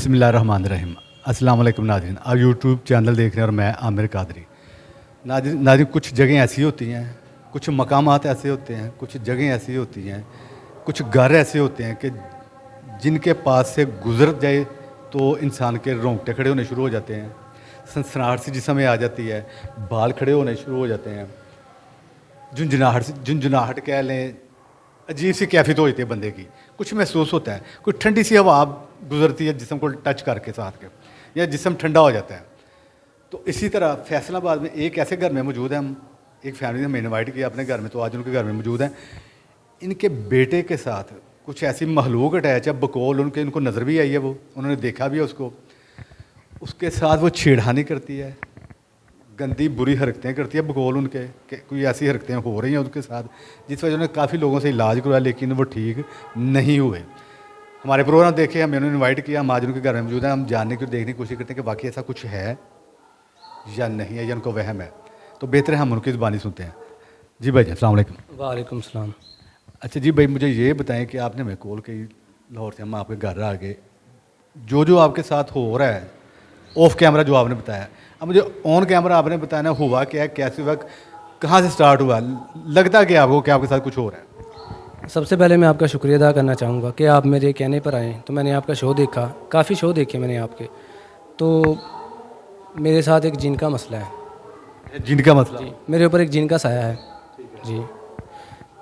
बिस्मिल्लाहिर्रहमानिर्रहीम। अस्सलाम वालेकुम नाज़रीन, आप यूट्यूब चैनल देख रहे हैं और मैं आमिर कादरी। नाज़रीन, कुछ जगह ऐसी होती हैं, कुछ मकामात ऐसे होते हैं, कुछ जगह ऐसी होती हैं, कुछ घर ऐसे होते हैं कि जिनके पास से गुजर जाए तो इंसान के रोंगटे खड़े होने शुरू हो जाते हैं, सनसनाहट सी जिस्म में आ जाती है, बाल खड़े होने शुरू हो जाते हैं, झुंझुनाहट कह लें, अजीब सी कैफियत हो जाती है बंदे की, कुछ महसूस होता है, कोई ठंडी सी हवा गुजरती है जिस्म को टच करके साथ के, या जिस्म ठंडा हो जाता है। तो इसी तरह फैसलाबाद में एक ऐसे घर में मौजूद हैं, हम एक फैमिली ने हमें इन्वाइट किया अपने घर में, तो आज उनके घर में मौजूद हैं। इनके बेटे के साथ कुछ ऐसी महलूक अटैच है, बकौल उनको नज़र भी आई है, वो उन्होंने देखा भी है उसको, उसके साथ वो छेड़खानी करती है, गंदी बुरी हरकतें करती है बकौल उनके, कोई ऐसी हरकतें हो रही हैं उनके साथ जिस वजह उन्होंने काफ़ी लोगों से इलाज करवाया लेकिन वो ठीक नहीं हुए। हमारे प्रोग्राम देखे, हमें उन्होंने इन्वाइट किया, हम आज उनके घर में मौजूद हैं, हम जानने की देखने की कोशिश करते हैं कि वाकई ऐसा कुछ है या नहीं है, या उनको वहम है। तो बेहतर है हम उनकी ज़बानी सुनते हैं। जी भाई, अस्सलाम वालेकुम। वालेकुम सलाम। अच्छा जी भाई, मुझे ये बताएं कि आपने हमें कॉल की लाहौर से, हम आपके घर आ गए, जो आपके साथ हो रहा है ऑफ कैमरा जो आपने बताया, अब मुझे ऑन कैमरा आपने बताना हुआ क्या है, कैसे हुआ, कहाँ से स्टार्ट हुआ, लगता क्या आपको कि आपके साथ कुछ हो रहा है? सबसे पहले मैं आपका शुक्रिया अदा करना चाहूँगा कि आप मेरे कहने पर आए। तो मैंने आपका शो देखा, काफ़ी शो देखे मैंने आपके। तो मेरे साथ एक जिन का मसला है। जिन का मसला? जी, मेरे ऊपर एक जिन का साया है जी।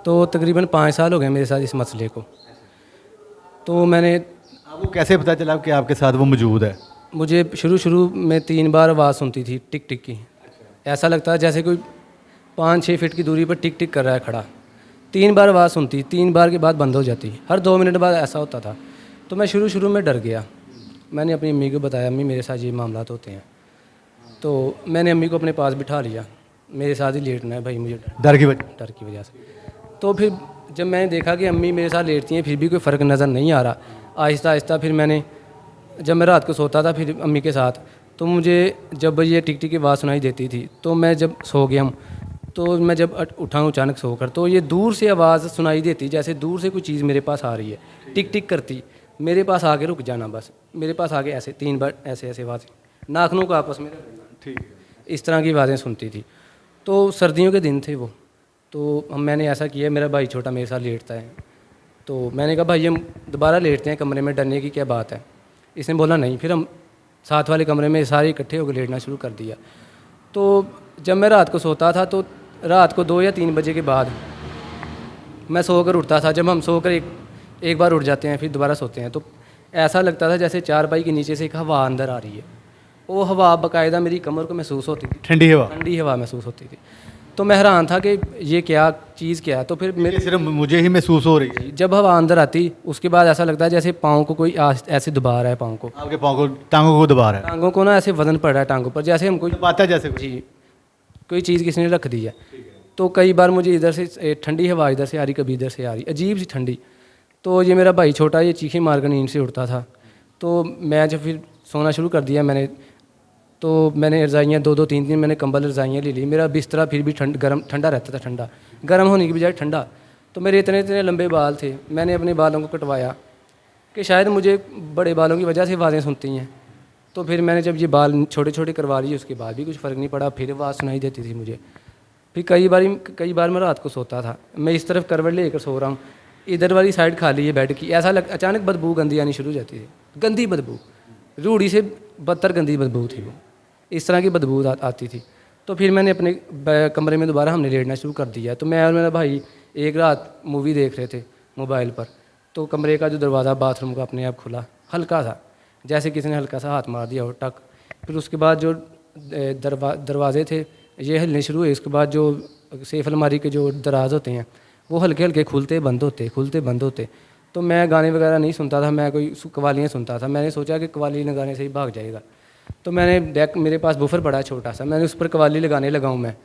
तो तकरीबन 5 साल हो गए मेरे साथ इस मसले को। तो मैंने, आपको कैसे पता चला कि आपके साथ वो मौजूद है? मुझे शुरू में 3 बार आवाज़ सुनती थी टिक टिक की। ऐसा लगता है जैसे कोई 5-6 फीट की दूरी पर टिक टिक कर रहा है खड़ा। 3 बार आवाज़ सुनती, 3 बार के बाद बंद हो जाती, हर 2 मिनट बाद ऐसा होता था। तो मैं शुरू में डर गया। मैंने अपनी अम्मी को बताया, अम्मी मेरे साथ ये मामला होते हैं। तो मैंने अम्मी को अपने पास बिठा लिया, मेरे साथ ही लेटना है भाई, मुझे डर की वजह से। तो फिर जब मैंने देखा कि अम्मी मेरे साथ लेटती हैं फिर भी कोई फ़र्क नज़र नहीं आ रहा, आहिस्ता आहिस्ता फिर मैंने, जब मैं रात को सोता था फिर अम्मी के साथ, तो मुझे जब ये टिक टिक की आवाज़ सुनाई देती थी, तो मैं जब सो गया हूँ, तो मैं जब उठाऊँ अचानक सोकर, तो ये दूर से आवाज़ सुनाई देती, जैसे दूर से कोई चीज़ मेरे पास आ रही है, टिक टिक करती, मेरे पास आके रुक जाना, बस मेरे पास आके ऐसे 3 बार ऐसे आवाज़ें, नाखनों को आपस में, ठीक है, इस तरह की आवाज़ें सुनती थी। तो सर्दियों के दिन थे वो, तो मैंने ऐसा किया, मेरा भाई छोटा मेरे साथ लेटता है, तो मैंने कहा भाई हम दोबारा लेटते हैं कमरे में, डरने की क्या बात है। इसने बोला नहीं, फिर हम साथ वाले कमरे में सारे इकट्ठे होकर लेटना शुरू कर दिया। तो जब मैं रात को सोता था तो रात को 2 या 3 बजे के बाद मैं सोकर उठता था। जब हम सोकर एक बार उठ जाते हैं फिर दोबारा सोते हैं, तो ऐसा लगता था जैसे चारपाई के नीचे से एक हवा अंदर आ रही है। वो हवा बाकायदा मेरी कमर को महसूस होती थी, ठंडी हवा महसूस होती थी। तो मैं हैरान था कि ये क्या चीज़ क्या है। तो फिर मेरे सिर्फ मुझे ही महसूस हो रही है। जब हवा अंदर आती उसके बाद ऐसा लगता है जैसे पाँव को कोई ऐसे दबा रहा है, पाँव को, आपके पाँव को, टांगों को दबा रहा है, टांगों को ना ऐसे वजन पड़ रहा है टांगों पर, जैसे हम कोई बात है, जैसे जी कोई चीज़ किसी ने रख दी है। तो कई बार मुझे इधर से ठंडी हवा इधर से आ रही, कभी इधर से आ रही, अजीब सी ठंडी। तो ये मेरा भाई छोटा, ये चीखें मारकर नींद से उठता था। तो मैं जब फिर सोना शुरू कर दिया मैंने, तो मैंने रज़ाइयाँ 2-2 3-3 मैंने कंबल रज़ाइयाँ ले ली। मेरा बिस्तरा फिर भी ठंडा रहता था, गर्म होने की बजाय ठंडा। तो मेरे इतने लंबे बाल थे, मैंने अपने बालों को कटवाया कि शायद मुझे बड़े बालों की वजह से आवाज़ें सुनती हैं। तो फिर मैंने जब ये बाल छोटे करवा लिए उसके बाद भी कुछ फ़र्क नहीं पड़ा, फिर आवाज़ सुनाई देती थी मुझे। फिर कई बार मैं रात को सोता था, मैं इस तरफ करवट लेकर सो रहा हूँ, इधर वाली साइड खाली है बेड की, ऐसा अचानक बदबू गंदी आनी शुरू हो जाती थी, गंदी बदबू, रूढ़ी से बदतर गंदी बदबू थी वो, इस तरह की बदबू आती थी। तो फिर मैंने अपने कमरे में दोबारा हमने लेटना शुरू कर दिया। तो मैं और मेरा भाई एक रात मूवी देख रहे थे मोबाइल पर, तो कमरे का जो दरवाज़ा बाथरूम का अपने आप खुला, हल्का सा, जैसे किसी ने हल्का सा हाथ मार दिया हो, टक। फिर उसके बाद जो दरवाजे थे ये हिलने शुरू हुए। उसके बाद जो सेफ अलमारी के जो दराज होते हैं वो हल्के हल्के खुलते बंद होते। तो मैं गाने वगैरह नहीं सुनता था, मैं कोई कवालियाँ सुनता था। मैंने सोचा कि कवाली लगाने से ही भाग जाएगा। तो मैंने डेक, मेरे पास बुफर पड़ा है छोटा सा, मैंने उस पर कवाली लगाने लगा हूँ मैं।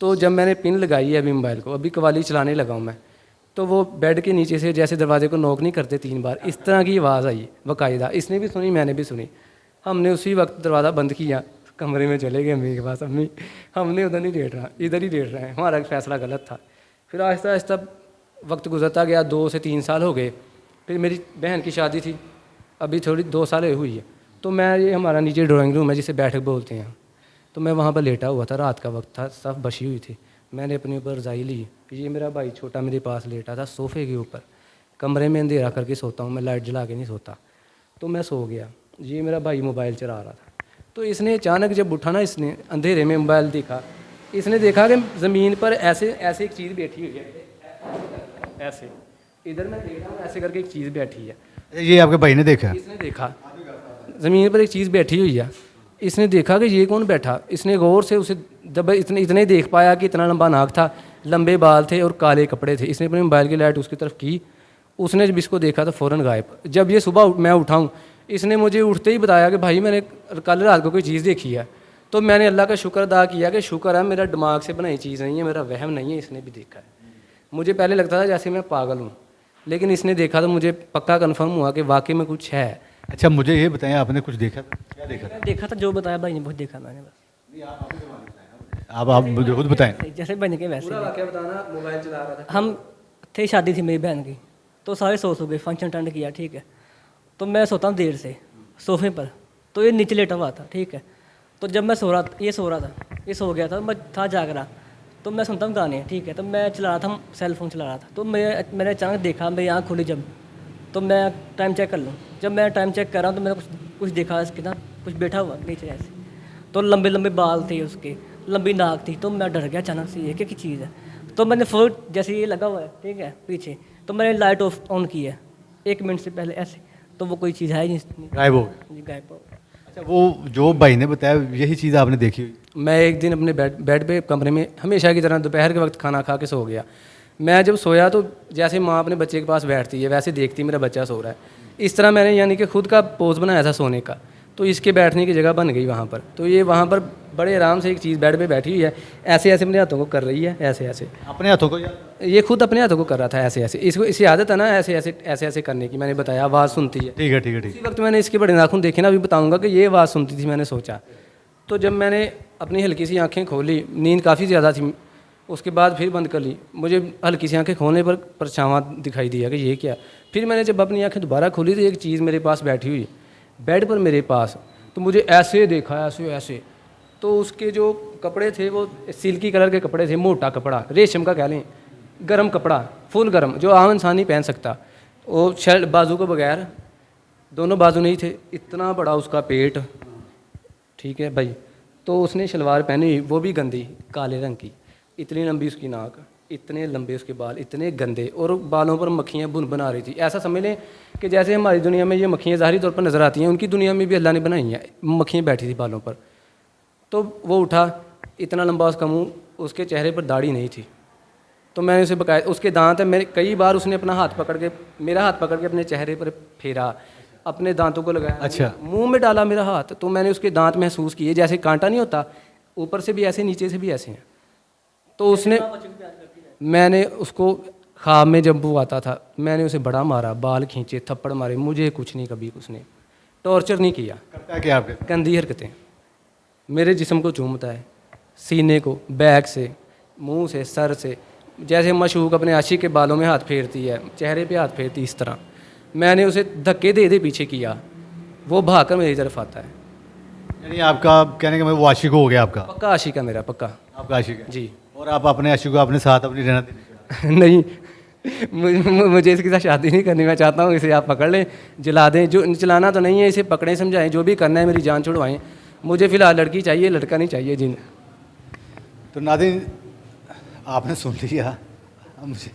तो जब मैंने पिन लगाई है अभी मोबाइल को, अभी कवाली चलाने लगा हूँ मैं, तो वो बेड के नीचे से जैसे दरवाजे को नॉक नहीं करते 3 बार, इस तरह की आवाज़ आई बाकायदा। इसने भी सुनी, मैंने भी सुनी। हमने उसी वक्त दरवाज़ा बंद किया, कमरे में चले गए अम्मी के पास। अम्मी हमने उधर नहीं लेट रहा, इधर ही लेट रहे हैं, हमारा फैसला गलत था। फिर आहिस्ता आहिस्ता वक्त गुजरता गया, 2 से 3 साल हो गए। फिर मेरी बहन की शादी थी, अभी थोड़ी 2 साल हुई है। तो मैं, ये हमारा नीचे ड्राइंग रूम है जिसे बैठक बोलते हैं, तो मैं वहाँ पर लेटा हुआ था, रात का वक्त था, सब बची हुई थी। मैंने अपने ऊपर रज़ाई ली, ये मेरा भाई छोटा मेरे पास लेटा था सोफ़े के ऊपर। कमरे में अंधेरा करके सोता हूँ मैं, लाइट जला के नहीं सोता। तो मैं सो गया, ये मेरा भाई मोबाइल चला रहा था। तो इसने अचानक जब उठा ना, इसने अंधेरे में मोबाइल देखा, इसने देखा कि ज़मीन पर ऐसे ऐसे एक चीज़ बैठी हुई है, ऐसे इधर मैं देख रहा हूँ, ऐसे करके एक चीज़ बैठी है। ये आपके भाई ने देखा? इसने देखा ज़मीन पर एक चीज़ बैठी हुई है। इसने देखा कि ये कौन बैठा, इसने गौर से उसे जब इतने ही देख पाया कि इतना लंबा नाक था, लंबे बाल थे और काले कपड़े थे। इसने अपने मोबाइल की लाइट उसकी तरफ की, उसने जब इसको देखा तो फ़ौरन गायब। जब ये सुबह मैं उठाऊँ, इसने मुझे उठते ही बताया कि भाई मैंने कल रात को कोई चीज़ देखी है। तो मैंने अल्लाह का शुक्र अदा किया कि शुक्र है मेरा दिमाग से बनाई चीज़ नहीं है, मेरा वहम नहीं है, इसने भी देखा है। मुझे पहले लगता था जैसे मैं पागल हूँ, लेकिन इसने देखा तो मुझे पक्का कन्फर्म हुआ कि वाकई में कुछ है। अच्छा, मुझे ये बताएं, आपने कुछ देखा था? क्या देखा था? मैं देखा था, जो बताया भाई ने बहुत देखा मैंने बस। आप मुझे खुद बताएं। जैसे बन के वैसे पूरा वाकया बताना, मोबाइल चला रहा था। हम थे, शादी थी मेरी बहन की, तो सारे सो गए, फंक्शन अटेंड किया, ठीक है। तो मैं सोता हूँ देर से सोफे पर, तो ये नीचे लेटा हुआ था, ठीक है। तो जब मैं सो रहा, ये सो रहा था, ये सो गया था, मैं था जाग रहा, तो मैं सुनता हूँ गाने, ठीक है। तो मैं चला रहा था, सेल फोन चला रहा था, तो मैंने अचानक देखा, मेरी आँख खुली जब, तो मैं टाइम चेक कर लूँ। जब मैं टाइम चेक कर रहा हूँ तो मैंने कुछ देखा, इसके ना कुछ बैठा हुआ नीचे ऐसे, तो लंबे लंबे बाल थे उसके, लंबी नाक थी। तो मैं डर गया अचानक से, ये क्या चीज़ है। तो मैंने फोन, जैसे ये लगा हुआ है, ठीक है, पीछे, तो मैंने लाइट ऑफ ऑन की है 1 मिनट से पहले ऐसे, तो वो कोई चीज़ है ही नहीं, गायब हो गया? जी गायब हो गया। अच्छा, वो जो भाई ने बताया यही चीज़ आपने देखी हुई? मैं एक दिन अपने बेड पे कमरे में हमेशा की तरह दोपहर के वक्त खाना खा के सो गया। मैं जब सोया तो जैसे माँ अपने बच्चे के पास बैठती है वैसे देखती मेरा बच्चा सो रहा है। इस तरह मैंने यानी कि खुद का पोज बनाया था सोने का, तो इसके बैठने की जगह बन गई वहाँ पर। तो ये वहाँ पर बड़े आराम से एक चीज़ बेड पे बैठी हुई है, ऐसे ऐसे अपने हाथों को कर रही है, ऐसे ऐसे अपने हाथों को? ये खुद अपने हाथों को कर रहा था ऐसे ऐसे। इसको इसी आदत है ना ऐसे ऐसे ऐसे ऐसे करने की, मैंने बताया आवाज़ सुनती है। ठीक है, ठीक है, ठीक उसी वक्त मैंने इसके बड़े नाखून देखे ना, अभी बताऊंगा कि ये आवाज़ सुनती थी। मैंने सोचा, तो जब मैंने अपनी हल्की सी आंखें खोली, नींद काफ़ी ज़्यादा थी, उसके बाद फिर बंद कर ली। मुझे हल्की सी आंखें खोलने पर परछावां दिखाई दिया कि ये क्या। फिर मैंने जब अपनी आंखें दोबारा खोली तो एक चीज़ मेरे पास बैठी हुई बेड पर मेरे पास। तो मुझे ऐसे देखा, ऐसे ऐसे, तो उसके जो कपड़े थे वो सिल्की कलर के कपड़े थे, मोटा कपड़ा, रेशम का कह लें, गर्म कपड़ा, फुल गर्म, जो आम इंसान नहीं पहन सकता। वो शर्ट बाजू को बगैर, दोनों बाजू नहीं थे, इतना बड़ा उसका पेट, ठीक है भाई। तो उसने शलवार पहनी हुई, वो भी गंदी काले रंग की, इतनी लंबी उसकी नाक, इतने लंबे उसके बाल, इतने गंदे, और बालों पर मक्खियाँ बुन बना रही थी। ऐसा समझ लें कि जैसे हमारी दुनिया में ये मक्खियाँ ज़ाहिरी तौर पर नज़र आती हैं, उनकी दुनिया में भी अल्लाह ने बनाई हैं, मक्खियाँ बैठी थी बालों पर। तो वो उठा, इतना लंबा उसका मुँह, उसके चेहरे पर दाढ़ी नहीं थी। तो मैंने उसे बकाया, उसके दांत है मेरे, कई बार उसने अपना हाथ पकड़ के, मेरा हाथ पकड़ के अपने चेहरे पर फेरा, अपने दांतों को लगाया, अच्छा। मुंह में डाला मेरा हाथ, तो मैंने उसके दांत महसूस किए, जैसे कांटा नहीं होता, ऊपर से भी ऐसे, नीचे से भी ऐसे हैं। तो उसने, मैंने उसको ख्वाब में जब वो आता था, मैंने उसे बड़ा मारा, बाल खींचे, थप्पड़ मारे, मुझे कुछ नहीं, कभी उसने टॉर्चर नहीं किया। करता है क्या आपके? गंदी हरकतें, मेरे जिस्म को चूमता है, सीने को, बैक से, मुंह से, सर से, जैसे मशूक अपने आशिक के बालों में हाथ फेरती है, चेहरे पे हाथ फेरती, इस तरह मैंने उसे धक्के दे दे पीछे किया, वो भागकर मेरी तरफ आता है। यानी आपका कहने का मतलब वो आशिक हो गया आपका? पक्का आशिक है मेरा, पक्का। आपका आशिक है जी। और आप अपने आशिक को अपने साथ अपनी रहना देने? नहीं, मुझे इसके साथ शादी नहीं करनी। मैं चाहता हूँ इसे आप पकड़ लें, जला दें, जो चलाना तो नहीं है, इसे पकड़ें, समझाएं, जो भी करना है, मेरी जान छुड़वाएं। मुझे फ़िलहाल लड़की चाहिए, लड़का नहीं चाहिए जी। तो नादिन, आपने सुन लिया। अब मुझे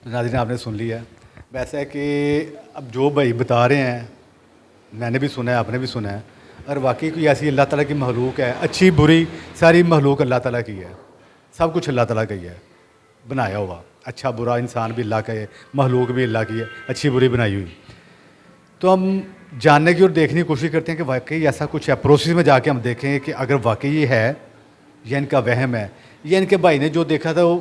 तो नादिन आपने सुन लिया। वैसा है कि अब जो भाई बता रहे हैं, मैंने भी सुना है, आपने भी सुना है, और वाकई कोई ऐसी अल्लाह ताला की महलूक है, अच्छी बुरी सारी महलूक अल्लाह ताला की है, सब कुछ अल्लाह ताला का ही है बनाया हुआ। अच्छा बुरा इंसान भी अल्लाह का है, महलूक भी अल्लाह की है, अच्छी बुरी बनाई हुई। तो हम जानने की और देखने की कोशिश करते हैं कि वाकई ऐसा कुछ है। प्रोसेस में जाके हम देखें कि अगर वाकई ये है या इनका वहम है, या इनके भाई ने जो देखा था वो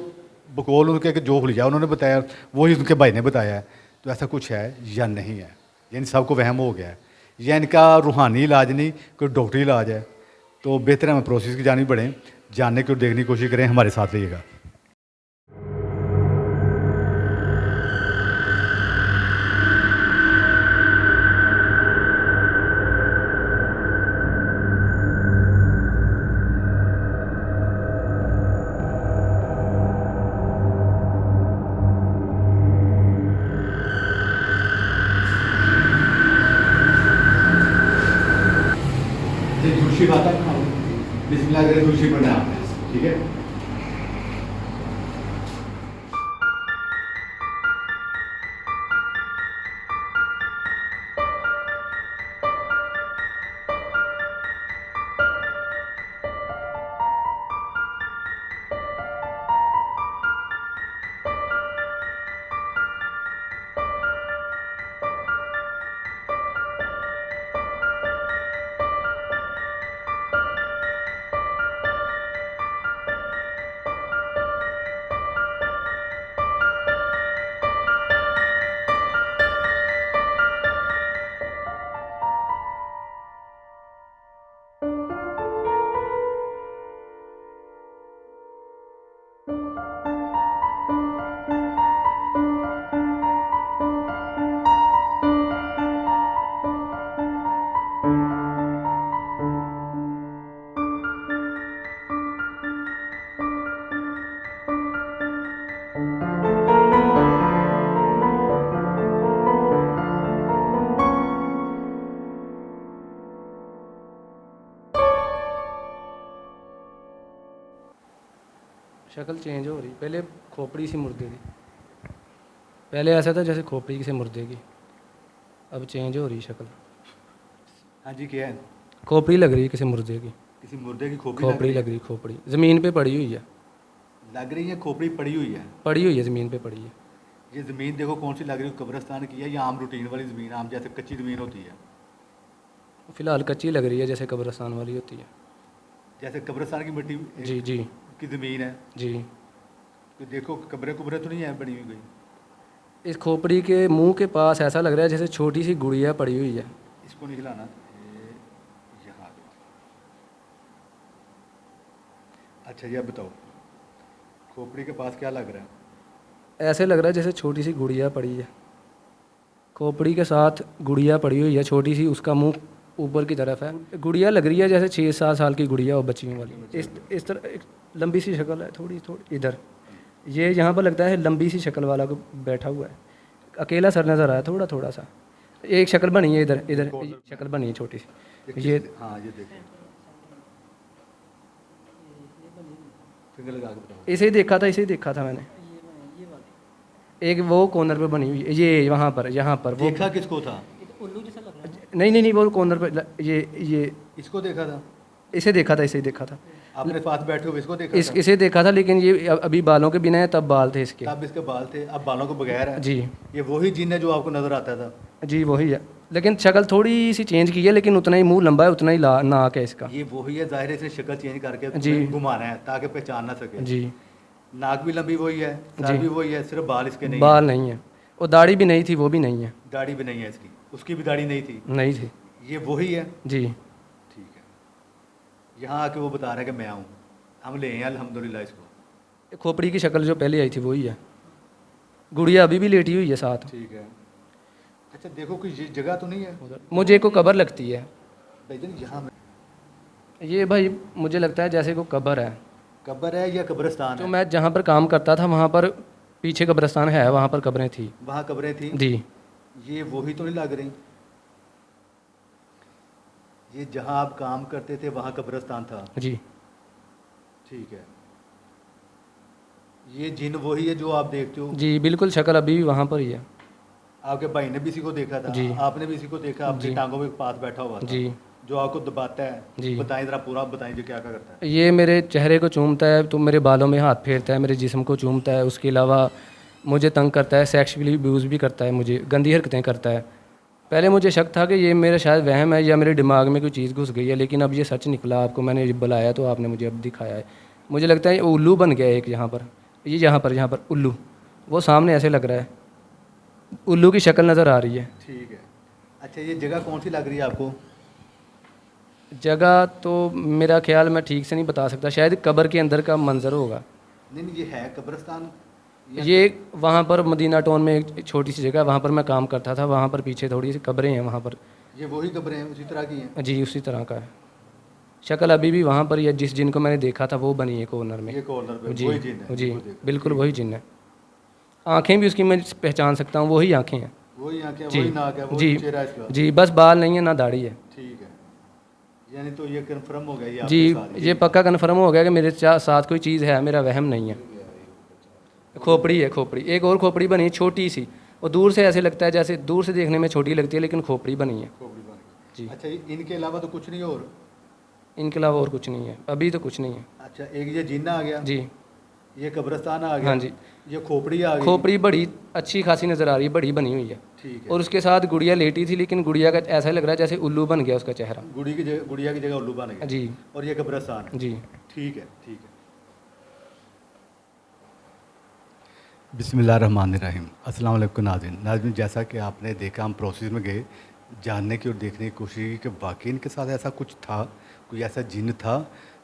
बकौल उनके कि जो हुलिया उन्होंने बताया वही उनके भाई ने बताया है, तो ऐसा कुछ है या नहीं है, यानी सबको वहम हो गया है, या इनका रूहानी इलाज नहीं कोई डॉक्टरी इलाज है। तो बेहतर है हम प्रोसेस की जानी बढ़ें, जानने की और देखने की कोशिश करें। हमारे साथ रहिएगा। तुलसी खाता बनाओ, बिस्मिल्लाह करे तुलसी बना आपने, ठीक है। शक्ल चेंज हो रही, पहले खोपड़ी सी मुर्दे की, पहले ऐसा था जैसे खोपड़ी से मुर्दे की, अब चेंज हो रही शक्ल। हाँ जी, क्या है? खोपड़ी लग रही है किसी मुर्दे की, किसी मुर्दे की खोपड़ी लग रही, खोपड़ी ज़मीन पे पड़ी हुई है, लग रही है, खोपड़ी पड़ी हुई है। पड़ी हुई है, ज़मीन पे पड़ी है। ये ज़मीन देखो कौन सी लग रही है, कब्रिस्तान की है या आम रूटीन वाली ज़मीन, आम जैसे कच्ची ज़मीन होती है? फ़िलहाल कच्ची लग रही है जैसे कब्रिस्तान वाली होती है। जैसे कब्रिस्तान की मिट्टी जी जी की ज़मीन है। जी। तो देखो कब्रें कुब्रें तो नहीं है बनी हुई कोई? इस खोपड़ी के मुंह के पास ऐसा लग रहा है जैसे छोटी सी गुड़िया पड़ी हुई है। इसको नहीं हिलाना, ये यहाँ दो। अच्छा जी, अब बताओ खोपड़ी के पास क्या लग रहा है? ऐसे लग रहा है जैसे छोटी सी गुड़िया पड़ी है, खोपड़ी के साथ गुड़िया पड़ी हुई है छोटी सी, उसका मुंह ऊपर की तरफ है। गुड़िया लग रही है जैसे 6-7 साल की गुड़िया हो, बच्चियों वाली। इस तरह एक लंबी सी शक्ल है, थोड़ी थोड़ी इधर, ये यहाँ पर लगता है लंबी सी शक्ल वाला को बैठा हुआ है, अकेला सर नज़र आया थोड़ा थोड़ा सा। एक शक्ल बनी है इधर, इधर शक्ल बनी है छोटी सी, ये हाँ ये देखो, फिंगर लगा के बताओ। इसे ही देखा था मैंने। एक वो कॉर्नर पे बनी हुई है, ये वहाँ पर, यहाँ पर वो देखा किसको था? उल्लू जैसा लग रहा है। नहीं, वो कॉर्नर पे ये इसको देखा था? इसे देखा था। आपने पास बैठे हुए इसको देखा था? इसे देखा था, लेकिन ये अभी बालों के बिना है, तब बाल थे इसके। तब इसके बाल थे, अब बालों के बगैर है। जी ये वही जिन है जो आपको नजर आता था? जी वही है, लेकिन शक्ल थोड़ी सी चेंज की है, लेकिन उतना ही मुंह लंबा है, उतना ही नाक है इसका। ये वही है, जाहिर है इसने शक्ल चेंज करके जी। तुम्हें घुमाना है ताकि पहचान ना सके। जी नाक भी लंबी वही है, सर जी। भी वही है, सिर्फ बाल इसके नहीं बाल नहीं है, और दाढ़ी भी नहीं थी, वो भी नहीं है। दाढ़ी भी नहीं है इसकी, उसकी भी दाढ़ी नहीं थी। नहीं थी। ये वही है। जी ठीक है, यहाँ आके वो बता रहे हैं कि मैं हूँ, हम ले हैं अल्हम्दुलिल्लाह इसको। खोपड़ी की शक्ल जो पहले आई थी वही है, गुड़िया अभी भी लेटी हुई है साथ। ठीक है। अच्छा देखो कोई ये जगह तो नहीं है? मुझे को कब्र लगती है भाईजान यहाँ ये, भाई मुझे लगता है जैसे को कब्र है। कब्र है या कब्रिस्तान तो है? मैं जहाँ पर काम करता था वहाँ पर पीछे कब्रिस्तान है, वहाँ पर कब्रें थी। वहाँ कब्रें थी? जी। ये वही तो नहीं लग रही? ये जहाँ आप काम करते थे वहाँ कब्रिस्तान था? जी ठीक है। ये जिन वही है जो आप देखते हो? जी बिल्कुल, शक्ल अभी भी वहाँ पर ही है। आपके भाई ने भी इसी को देखा था? जी। आपने भी इसी को देखा, अपनी जी। टांगों में पास बैठा हुआ था जी जो आपको दबाता है? जी। बताएं जरा पूरा, बताएं जो क्या क्या करता है। ये मेरे चेहरे को चूमता है, तो मेरे बालों में हाथ फेरता है, मेरे जिस्म को चूमता है, उसके अलावा मुझे तंग करता है, सेक्सुअली अब्यूज़ भी करता है, मुझे गंदी हरकतें करता है। पहले मुझे शक था कि ये मेरा शायद वहम है या मेरे दिमाग में कोई चीज़ घुस गई है, लेकिन अब ये सच निकला। आपको मैंने ये बुलाया तो आपने मुझे अब दिखाया है। मुझे लगता है ये उल्लू बन गया है एक यहाँ पर, ये यहाँ पर उल्लू, वो सामने ऐसे लग रहा है, उल्लू की शक्ल नज़र आ रही है। ठीक है। अच्छा ये जगह कौन सी लग रही है आपको? जगह तो मेरा ख्याल मैं ठीक से नहीं बता सकता, शायद कब्र के अंदर का मंजर होगा। नहीं ये है कब्रिस्तान? ये वहाँ पर मदीना टाउन में एक छोटी सी जगह, वहाँ पर मैं काम करता था, वहाँ पर पीछे थोड़ी सी कब्रें हैं वहाँ पर। ये वही कब्रें हैं, उसी तरह की हैं? जी उसी तरह का है, शक्ल अभी भी वहाँ पर ही है, जिस जिन को मैंने देखा था वो बनी है कॉर्नर में। ये कॉर्नर पे जी वही जिन है? जी वो देखो। बिल्कुल वही जिन है। आँखें भी उसकी मैं पहचान सकता हूँ, वही आँखें हैं। वही आंखें, जी वही नाक है, जी वही चेहरा इसका? जी, बस बाल नहीं है ना दाढ़ी है। ठीक है। यानी तो ये कंफर्म हो गया ये जी, आपके साथ ये पक्का कन्फर्म हो गया कि मेरे साथ कोई चीज़ है, मेरा वहम नहीं है। खोपड़ी है, खोपड़ी एक और खोपड़ी बनी है छोटी सी, और दूर से ऐसे लगता है जैसे दूर से देखने में छोटी लगती है, लेकिन खोपड़ी बनी है। खोपड़ी बन गई। जी। अच्छा, इनके अलावा तो कुछ नहीं और? इनके अलावा और कुछ नहीं है, अभी तो कुछ नहीं है। अच्छा, एक ये जिन्ना आ गया, जी। ये कब्रिस्तान आ गया, हाँ जी। ये खोपड़ी आ गई। खोपड़ी बड़ी अच्छी खासी नज़र आ रही है, बड़ी बनी हुई है। ठीक है। और उसके साथ गुड़िया लेटी थी, लेकिन गुड़िया का ऐसा लग रहा है जैसे उल्लू बन गया उसका चेहरा। गुड़िया की जगह उल्लू बन गया। जी। और ये कब्रिस्तान है। जी। ठीक है, ठीक है। बिस्मिल्लाहिर्रहमानिर्रहीम। अस्सलाम वालेकुम नाज़रीन, जैसा कि आपने देखा, हम प्रोसेस में गए जानने की और देखने की कोशिश की कि वाकई इनके साथ ऐसा कुछ था, कोई ऐसा जिन्न था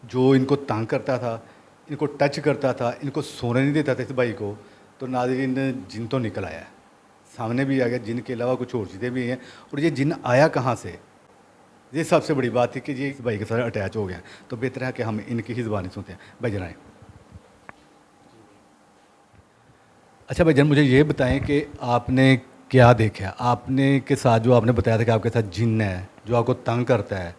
जो इनको तंग करता था, इनको टच करता था, इनको सोने नहीं देता था इस भाई को। तो नाज़रीन, जिन तो निकल आया, सामने भी आ गया। जिन के अलावा कुछ और चीज़ें भी हैं। और ये जिन आया कहाँ से, ये सबसे बड़ी बात है कि ये इस भाई के साथ अटैच हो गया। तो बेहतर है कि हम इनकी ही ज़बानी सुनते हैं। भाई जनाएँ। अच्छा भाईजान, मुझे ये बताएं कि आपने क्या देखा, आपने के साथ जो आपने बताया था कि आपके साथ जिन्न है जो आपको तंग करता है,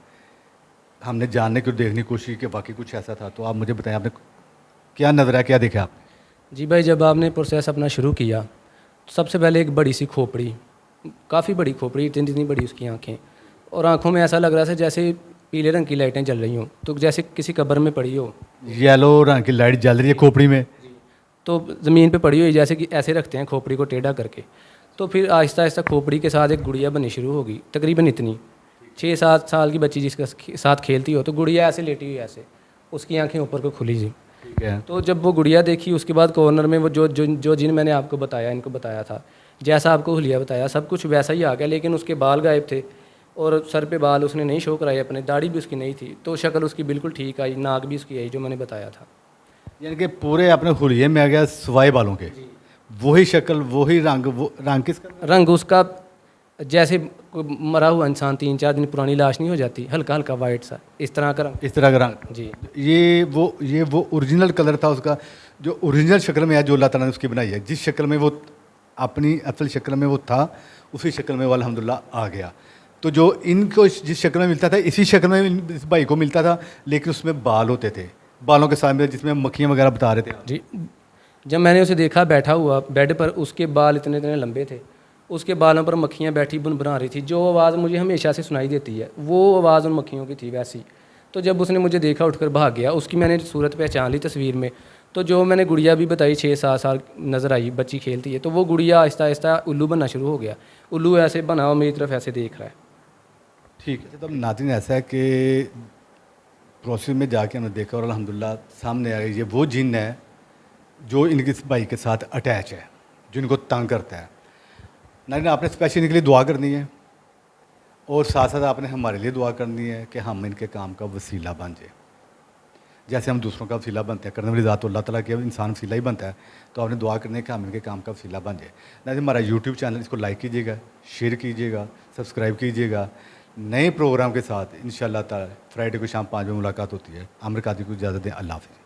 हमने जानने की और देखने की कोशिश की कि वाकई कुछ ऐसा था। तो आप मुझे बताएं, आपने क्या नज़र आया, क्या देखा आपने? जी भाई, जब आपने प्रोसेस अपना शुरू किया तो सबसे पहले एक बड़ी सी खोपड़ी, काफ़ी बड़ी खोपड़ी, इतनी इतनी बड़ी उसकी आंखें, और आंखों में ऐसा लग रहा था जैसे पीले रंग की लाइटें जल रही हों, तो जैसे किसी कब्र में पड़ी हो। येलो रंग की लाइट जल रही है खोपड़ी में। तो ज़मीन पे पड़ी हुई, जैसे कि ऐसे रखते हैं खोपड़ी को टेढ़ा करके। तो फिर आहिस्ता आहिस्ता खोपड़ी के साथ एक गुड़िया बननी शुरू होगी, तकरीबन इतनी 6-7 साल की बच्ची जिसके साथ खेलती हो, तो गुड़िया ऐसे लेटी हुई, ऐसे उसकी आंखें ऊपर को खुली सी। ठीक है। तो जब वो गुड़िया देखी, उसके बाद कॉर्नर में वो जो जिन मैंने आपको बताया, इनको बताया था, जैसा आपको हुलिया बताया, सब कुछ वैसा ही आ गया। लेकिन उसके बाल गायब थे और सर पे बाल उसने नहीं शो कराए अपने, दाढ़ी भी उसकी नहीं थी, तो शक्ल उसकी बिल्कुल ठीक आई, नाक भी उसकी आई जो मैंने बताया था। यानी कि पूरे अपने हुलिये में आ गया सवाए बालों के, वही शक्ल, वही रंग। वो रंग किसका? रंग उसका जैसे कोई मरा हुआ इंसान 3-4 दिन पुरानी लाश नहीं हो जाती, हल्का हल्का वाइट सा, इस तरह का रंग। इस तरह का रंग। जी। ये वो ओरिजिनल कलर था उसका, जो ओरिजिनल शक्ल में है, जो अल्लाह ताला ने उसकी बनाई है। जिस शक्ल में वो अपनी असल शक्ल में वो था, उसी शक्ल में वो अल्हम्दुलिल्लाह आ गया। तो जो इनको जिस शक्ल में मिलता था, इसी शक्ल में इस भाई को मिलता था, लेकिन उसमें बाल होते थे, बालों के साथ में जिसमें मक्खियाँ वगैरह बता रहे थे आप। जी। जब मैंने उसे देखा बैठा हुआ बेड पर, उसके बाल इतने इतने लंबे थे, उसके बालों पर मक्खियाँ बैठी बुनबुना रही थी। जो आवाज़ मुझे हमेशा से सुनाई देती है, वो आवाज़ उन मक्खियों की थी वैसी। तो जब उसने मुझे देखा, उठकर भाग गया। उसकी मैंने सूरत पहचान ली तस्वीर में। तो जो मैंने गुड़िया भी बताई 6-7 साल नज़र आई, बच्ची खेलती है, तो वो गुड़िया आहिस्ता आहिस्ता उल्लू बनना शुरू हो गया। उल्लू ऐसे बना और मेरी तरफ ऐसे देख रहा है। ठीक है। तो नाज़रीन, ऐसा है कि प्रोसेस में जाके हमने देखा और अल्हम्दुलिल्लाह सामने आ गई, ये वो जिन है जो इनके इस भाई के साथ अटैच है, जो इनको तंग करता है। नाज़रीन, आपने स्पेशली इनके लिए दुआ करनी है और साथ साथ आपने हमारे लिए दुआ करनी है कि हम इनके काम का वसीला बन जाए। जैसे हम दूसरों का वसीला बनते हैं, करने वाली ज़ात तो अल्लाह ताला की है, इंसान वसीला ही बनता है। तो आपने दुआ करनी है कि हम इनके काम का वसीला बन जाए। नाज़रीन, हमारा यूट्यूब चैनल, इसको लाइक कीजिएगा, शेयर कीजिएगा, सब्सक्राइब कीजिएगा। नए प्रोग्राम के साथ इंशाअल्लाह ताला फ्राइडे को शाम 5 बजे मुलाकात होती है। आमिर कादरी को इजाज़त दें। अल्लाह हाफ़िज़।